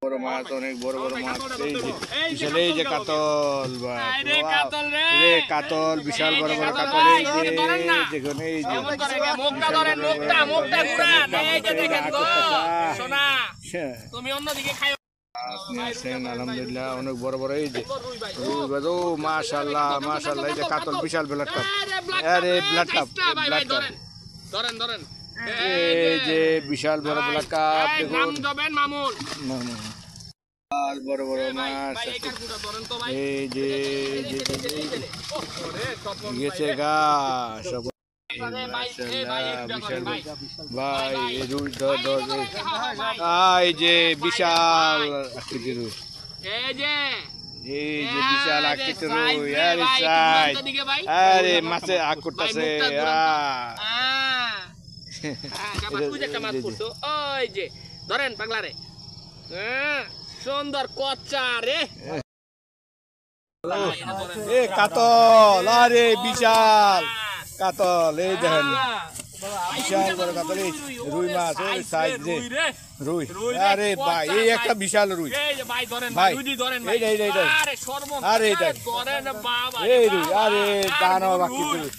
বড় মাছ, অনেক বড় বড় মাছ। এই যে কাতল, কাতল বিশাল বড় বড় কাতল। আলহামদুলিল্লাহ অনেক বড় বড়। এই যে মাশাআল্লাহ মাশাআল্লাহ, এই যে কাতল বিশাল ব্লাড কাপ। আরে ব্লাড কাপ, এই যে বিশাল বড় ব্লাড কাপ। দেখুন বড় বড় মাছ। এই যে গেছে গা সব ভাই। রুই এই যে বিশাল আকৃতির রুই, এই যে বিশাল আকৃতির রুই। আরে মাছে আগ করতেছে। সুন্দর কচ্চা রে কাতল। আরে বিশাল কাতল, এই দেখেন বিশাল বড় কাতল। রুই মাছ সাইজ রে রুই। আরে ভাই এই একটা বিশাল রুই ভাই। আরে এই রুই, আরে দানো বাকি রুই।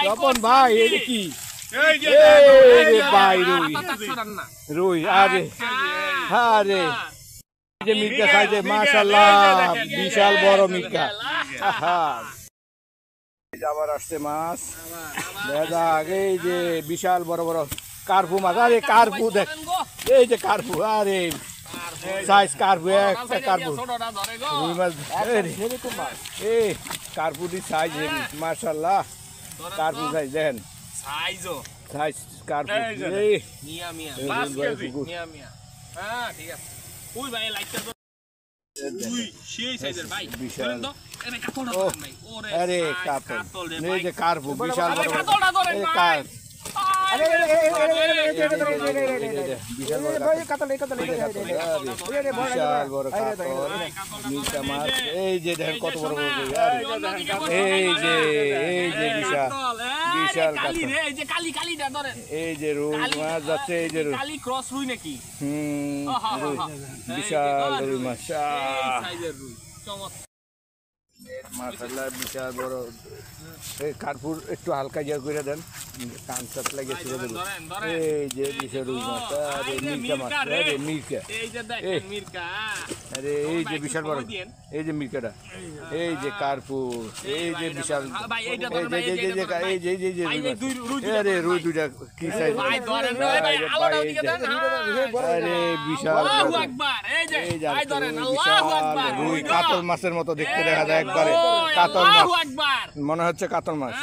তপন ভাই এই কি ভাই রুই রুই। আরে আরে যে মির্কা খাইছে মাশাআল্লাহ, বিশাল বড় মির্কা। আবার আসছে মাছ। এই যে বিশাল বড় বড় কার্পু মাছ। আরে কার্পু দেখ, এই যে কার্পু। আরে সাইজ কার্পু, একটা কার্পু রুই মাছ। এই কার্পুটি সাইজ মাশাআল্লাহ। কার্পু সাইজ দেখেন, সাইজ কার্পু। আরে কাতল, এই যে কার্পু বিশাল বড়। এই যে দেখেন কত বড় বড়। এই যে বিশাল বিশাল কাতল। এই যে রুই মাছ যাচ্ছে। এই যে রুই বিশাল রুই মাছ। মাশাআল্লাহ বিশাল বড়। এই কার্পুর একটু হালকা ইয়া করে দেন, কান চাপ লাগে ছেড়ে দেবো। এই যে বিশাল রুই মাছ। আরে মির্কা মাছ। আরে মির্কা, আরে এই যে বিশাল বড়। এই যে মির্কাটা, এই যে কার্পুর, এই যে বিশাল। এই যে রুই মাছ। আরে রুই দুইটা কি সাইজ। আরে বিশাল রুই, কাতল মাছের মতো দেখতে দেখা যায় একবারে। কাতল মাছ মনে হচ্ছে, কাতল মাছ।